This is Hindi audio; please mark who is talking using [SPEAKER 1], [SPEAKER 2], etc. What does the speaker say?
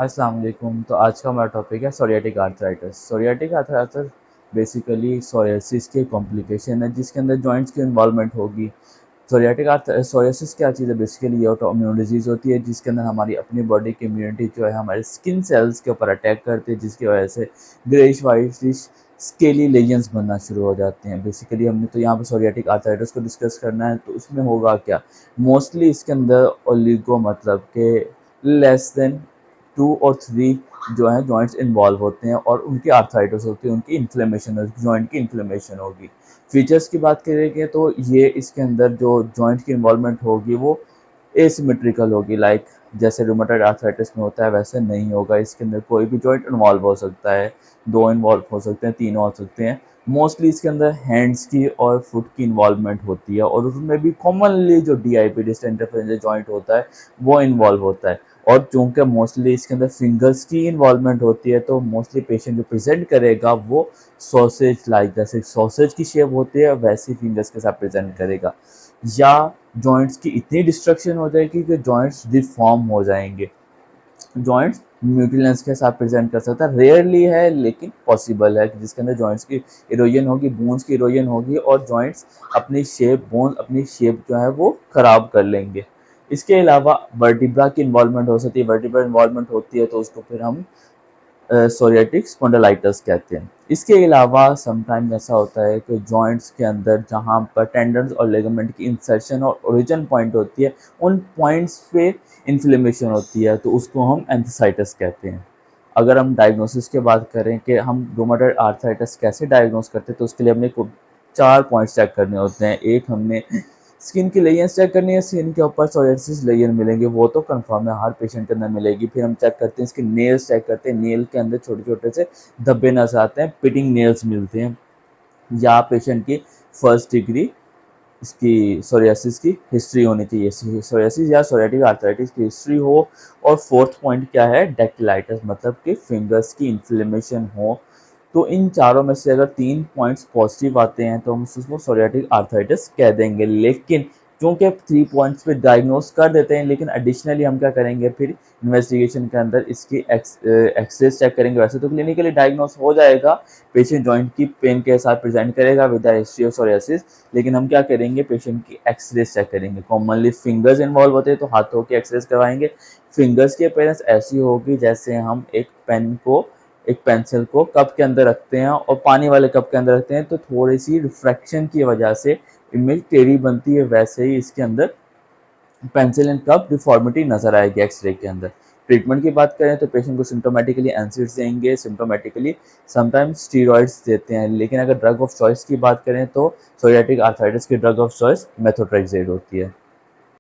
[SPEAKER 1] अस्सलाम वालेकुम। तो आज का हमारा टॉपिक है psoriatic arthritis. Psoriatic arthritis basically psoriasis के कॉम्प्लिकेशन है जिसके अंदर जॉइंट्स की इन्वॉल्वमेंट होगी। सोरियासिस क्या चीज़ है? बेसिकली ये ऑटोइम्यून डिजीज़ होती है जिसके अंदर हमारी अपनी बॉडी की इम्यूनिटी जो है हमारे स्किन सेल्स के ऊपर अटैक करती है, जिसकी वजह से ग्रेइश वाइटिश स्केली लेजन्स बनना शुरू हो जाते हैं। बेसिकली हमने तो यहाँ पर सोरियाटिक आर्थराइटिस को डिस्कस करना है, तो उसमें होगा क्या? मोस्टली इसके अंदर ओलिगो मतलब के लेस देन 2 और 3 जो है जॉइंट्स इन्वॉल्व होते हैं और उनकी आर्थराइटिस होती है, उनकी इन्फ्लेमेशन होगी, जॉइंट की इन्फ्लेमेशन होगी। फीचर्स की बात करेंगे तो ये इसके अंदर जो जॉइंट की इन्वॉल्वमेंट होगी वो एसिमेट्रिकल होगी, लाइक जैसे रूमेटॉइड आर्थराइटिस में होता है वैसे नहीं होगा। इसके अंदर कोई भी जॉइंट इन्वॉल्व हो सकता है, 2 इन्वॉल्व हो सकते हैं, 3 हो सकते हैं। मोस्टली इसके अंदर हैंड्स की और फुट की इन्वॉल्वमेंट होती है और उसमें भी कॉमनली जो DIP डिस्टल इंटरफेरेंशियल जॉइंट होता है वो इन्वॉल्व होता है। और चूंकि मोस्टली इसके अंदर फिंगर्स की इन्वॉल्वमेंट होती है तो मोस्टली पेशेंट जो प्रेजेंट करेगा वो सॉसेज लाइक, जैसे सॉसेज की शेप होती है वैसी फिंगर्स के साथ प्रेजेंट करेगा, या जॉइंट्स की इतनी डिस्ट्रक्शन हो जाएगी कि जॉइंट्स डिफॉर्म हो जाएंगे। जॉइंट्स म्यूटिलेंस के साथ प्रेजेंट कर सकता है, रेयरली है लेकिन पॉसिबल है कि जिसके अंदर जॉइंट्स की इरोजन होगी, बोन्स की इरोजन होगी और जॉइंट्स अपनी शेप, बोन अपनी शेप जो है वो खराब कर लेंगे। इसके अलावा वर्टिब्रा की इन्वॉल्वमेंट हो सकती है। वर्टिब्रा इन्वॉल्वमेंट होती है तो उसको फिर हम सोरियाटिक स्पॉन्डिलाइटिस कहते हैं। इसके अलावा समटाइम ऐसा होता है कि जॉइंट्स के अंदर जहाँ पर टेंडन्स और लिगामेंट की इंसर्शन और ओरिजिन पॉइंट होती है, उन पॉइंट्स पे इन्फ्लेमेशन होती है तो उसको हम एंथसाइटिस कहते हैं। अगर हम डायग्नोसिस की बात करें कि हम रूमेटॉइड आर्थराइटिस कैसे डायग्नोस करते हैं, तो उसके लिए हमने 4 पॉइंट्स चेक करने होते हैं। एक, हमने स्किन की लेयर्स चेक करनी है, स्किन के ऊपर सोरियासिस लेयर मिलेंगे, वो तो कंफर्म है हर पेशेंट के अंदर मिलेगी। फिर हम चेक करते हैं इसके नेल्स चेक करते हैं, नेल के अंदर छोटे छोटे से धब्बे नजर आते हैं, पिटिंग नेल्स मिलते हैं। या पेशेंट की फर्स्ट डिग्री इसकी सोरियासिस की हिस्ट्री होनी चाहिए, सोरियासिस या सोरियाटिक आर्थराइटिस की हिस्ट्री हो। और फोर्थ पॉइंट क्या है? डेक्टिलाइटिस, मतलब कि फिंगर्स की इन्फ्लेमेशन हो। तो इन चारों में से अगर 3 पॉइंट्स पॉजिटिव आते हैं तो हम उसको सोरियाटिक आर्थराइटिस कह देंगे। लेकिन क्योंकि 3 पॉइंट्स पे डायग्नोस कर देते हैं, लेकिन एडिशनली हम क्या करेंगे फिर इन्वेस्टिगेशन के अंदर इसकी एक्सरेज चेक करेंगे। वैसे तो क्लिनिकली डायग्नोस हो जाएगा, पेशेंट जॉइंट की पेन के साथ प्रेजेंट करेगा विद हिस्ट्री ऑफ सोरियासिस, लेकिन हम क्या करेंगे पेशेंट की एक्सरेज चेक करेंगे। कॉमनली फिंगर्स इन्वॉल्व होते हैं तो हाथों की एक्सरेज करवाएंगे। फिंगर्स की अपीयरेंस ऐसी होगी जैसे हम एक पेंसिल को कप के अंदर रखते हैं और पानी वाले कप के अंदर रखते हैं तो थोड़ी सी रिफ्रैक्शन की वजह से इमेज टेढ़ी बनती है, वैसे ही इसके अंदर पेंसिल एंड कप डिफॉर्मिटी नजर आएगी एक्सरे के अंदर। ट्रीटमेंट की बात करें तो पेशेंट को सिम्टोमेटिकली एनसिड्स देंगे, सिम्टोमेटिकली समटाइम्स स्टीरॉइड्स देते हैं। लेकिन अगर ड्रग ऑफ चॉइस की बात करें तो सोरियाटिक आर्थराइटिस की ड्रग ऑफ चॉइस मेथोट्रेक्सेट होती है।